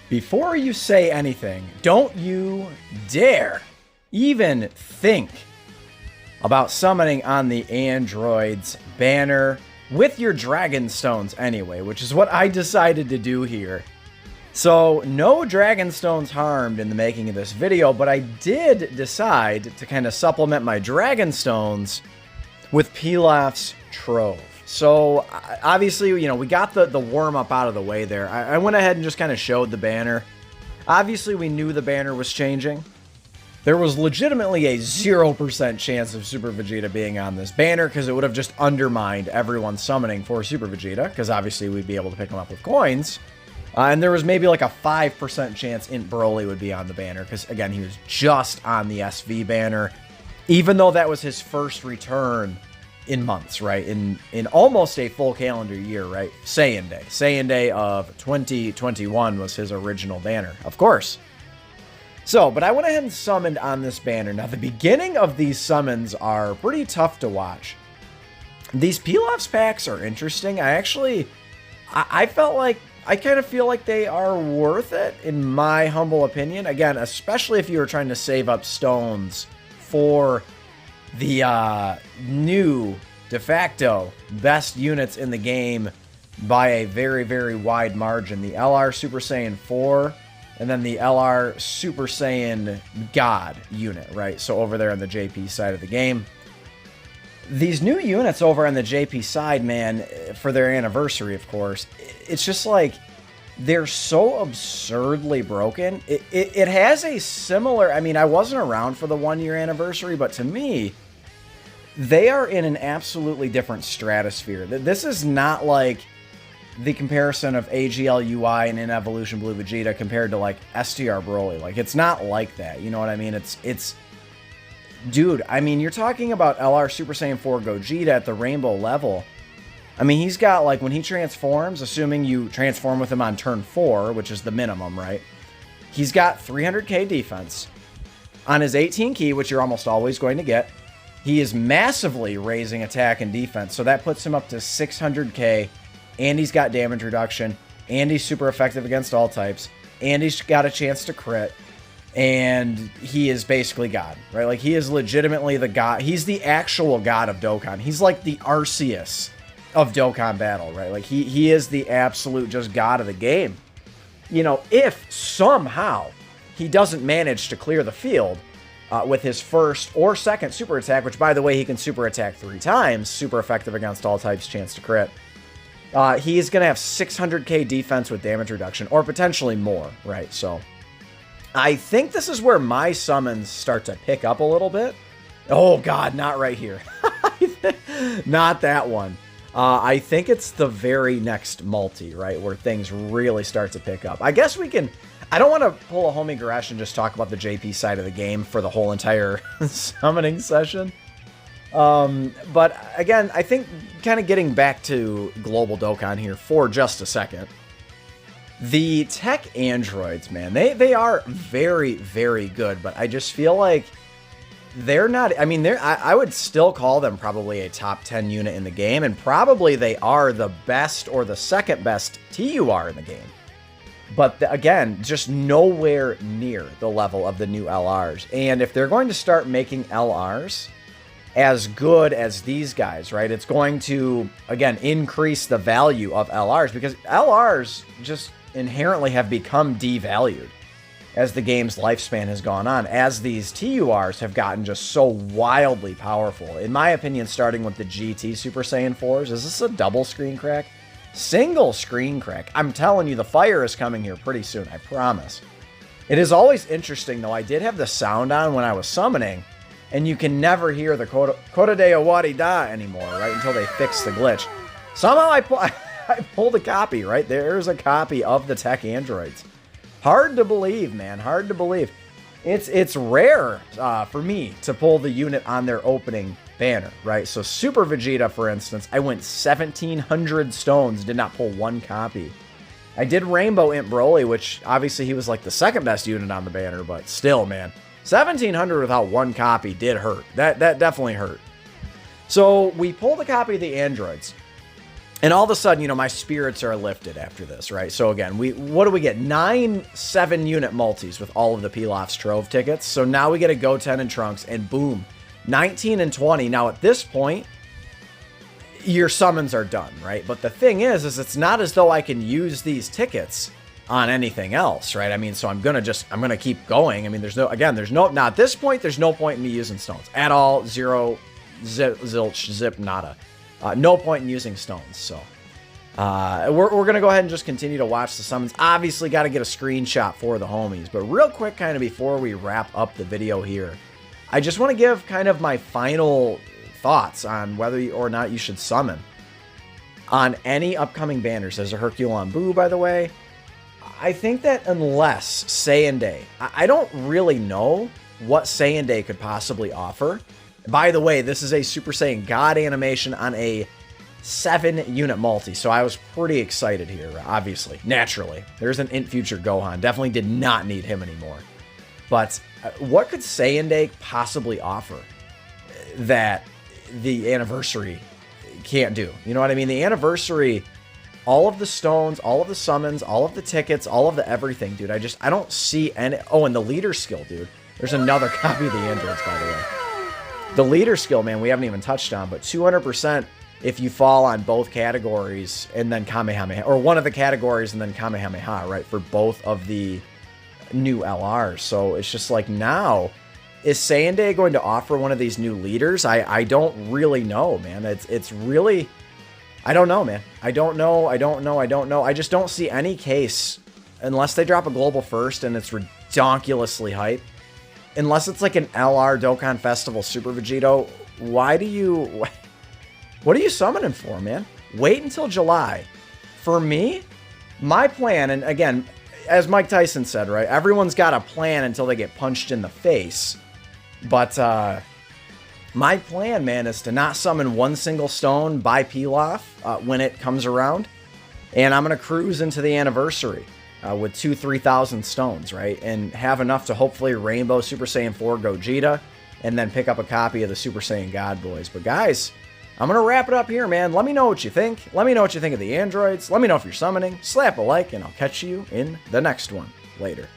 Before you say anything, don't you dare even think about summoning on the android's banner with your dragon stones anyway, which is what I decided to do here. So no dragon stones harmed in the making of this video, but I did decide to kind of supplement my dragon stones with Pilaf's Trove. So obviously, you know, we got the warm up out of the way there. I went ahead and just kind of showed the banner. Obviously, we knew the banner was changing. There was legitimately a 0% chance of Super Vegeta being on this banner because it would have just undermined everyone summoning for Super Vegeta, because obviously we'd be able to pick them up with coins. And there was maybe like a 5% chance Int Broly would be on the banner because, again, he was just on the SV banner, even though that was his first return in months, right? In almost a full calendar year, right? Saiyan Day. Saiyan Day of 2021 was his original banner, of course. So, but I went ahead and summoned on this banner. Now, the beginning of these summons are pretty tough to watch. These Pilaf's packs are interesting. I felt like, I kind of feel like they are worth it, in my humble opinion. Again, especially if you were trying to save up stones for the new de facto best units in the game by a very, very wide margin. The LR Super Saiyan 4 and then the LR Super Saiyan God unit, right? So over there on the JP side of the game. These new units over on the JP side, man, for their anniversary, of course, it's just like, they're so absurdly broken. It has a similar, I mean, I wasn't around for the 1-year anniversary, but to me, they are in an absolutely different stratosphere. This is not like the comparison of AGL UI and in Evolution Blue Vegeta compared to like STR Broly. Like, it's not like that. You know what I mean? It's dude, I mean, you're talking about LR Super Saiyan 4 Gogeta at the rainbow level. I mean, he's got, like, when he transforms, assuming you transform with him on turn 4, which is the minimum, right? He's got 300k defense. On his 18 key, which you're almost always going to get, he is massively raising attack and defense. So that puts him up to 600k, and he's got damage reduction, and he's super effective against all types, and he's got a chance to crit, and he is basically God, right? Like, he is legitimately the God. He's the actual God of Dokkan. He's like the Arceus of Dokkan Battle, right? Like, he is the absolute just God of the game. You know, if somehow he doesn't manage to clear the field with his first or second super attack, which, by the way, he can super attack 3 times, super effective against all types, chance to crit, he's going to have 600k defense with damage reduction, or potentially more, right? So I think this is where my summons start to pick up a little bit. Oh, God, not right here. Not that one. I think it's the very next multi, right, where things really start to pick up. I guess we can... I don't want to pull a Homie Garesh and just talk about the JP side of the game for the whole entire summoning session. But, again, I think kind of getting back to Global Dokkan here for just a second. The TEQ androids, man, they are very, very good, but I just feel like they're not, I mean, I would still call them probably a top 10 unit in the game, and probably they are the best or the second best TUR in the game. But again, just nowhere near the level of the new LRs. And if they're going to start making LRs as good as these guys, right, it's going to, again, increase the value of LRs, because LRs just inherently have become devalued as the game's lifespan has gone on, as these TURs have gotten just so wildly powerful. In my opinion, starting with the GT Super Saiyan 4s, is this a double screen crack? Single screen crack. I'm telling you, the fire is coming here pretty soon, I promise. It is always interesting, though. I did have the sound on when I was summoning, and you can never hear the Kota de Awari Da anymore, right, until they fix the glitch. Somehow I pulled a copy, right? There's a copy of the TEQ androids. Hard to believe, man. Hard to believe. It's rare for me to pull the unit on their opening banner, right? So Super Vegeta, for instance, I went 1,700 stones, did not pull one copy. I did Rainbow Int Broly, which obviously he was like the second best unit on the banner, but still, man. 1,700 without one copy did hurt. That definitely hurt. So we pulled a copy of the androids. And all of a sudden, you know, my spirits are lifted after this, right? So again, what do we get? 9 7-unit multis with all of the Pilaf's Trove tickets. So now we get a Goten and Trunks, and boom, 19 and 20. Now at this point, your summons are done, right? But the thing is it's not as though I can use these tickets on anything else, right? I mean, so I'm gonna keep going. I mean, now at this point, there's no point in me using stones at all. Zero, zilch, zip, nada. No point in using stones. So we're going to go ahead and just continue to watch the summons. Obviously, got to get a screenshot for the homies. But real quick, kind of before we wrap up the video here, I just want to give kind of my final thoughts on whether or not you should summon on any upcoming banners. There's a Herculon Boo, by the way. I think that unless Saiyan Day, I don't really know what Saiyan Day could possibly offer. By the way, this is a Super Saiyan God animation on a 7-unit multi, so I was pretty excited here, obviously. Naturally. There's an Int Future Gohan. Definitely did not need him anymore. But what could Saiyan Day possibly offer that the Anniversary can't do? You know what I mean? The Anniversary, all of the stones, all of the summons, all of the tickets, all of the everything, dude. I don't see any... Oh, and the leader skill, dude. There's another copy of the androids, by the way. The leader skill, man, we haven't even touched on, but 200% if you fall on both categories and then Kamehameha, or one of the categories and then Kamehameha, right, for both of the new LRs. So it's just like, now, is Saiyan Day going to offer one of these new leaders? I don't really know, man. It's really, I don't know, man. I don't know. I just don't see any case, unless they drop a global first and it's redonkulously hype. Unless it's like an LR Dokkan Festival Super Vegito, what are you summoning for, man? Wait until July. For me, my plan, and again, as Mike Tyson said, right, everyone's got a plan until they get punched in the face. But my plan, man, is to not summon one single stone by Pilaf when it comes around. And I'm going to cruise into the Anniversary. With 3,000 stones, right? And have enough to hopefully Rainbow Super Saiyan 4 Gogeta, and then pick up a copy of the Super Saiyan God Boys. But guys, I'm going to wrap it up here, man. Let me know what you think. Let me know what you think of the androids. Let me know if you're summoning. Slap a like, and I'll catch you in the next one. Later.